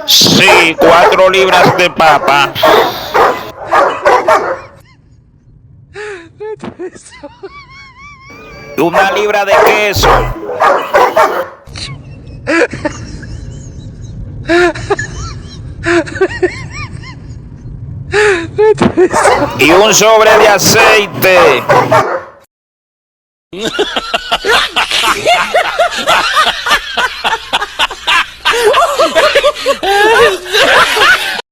Sí, 4 libras de papa. Una libra de queso. Y un sobre de aceite.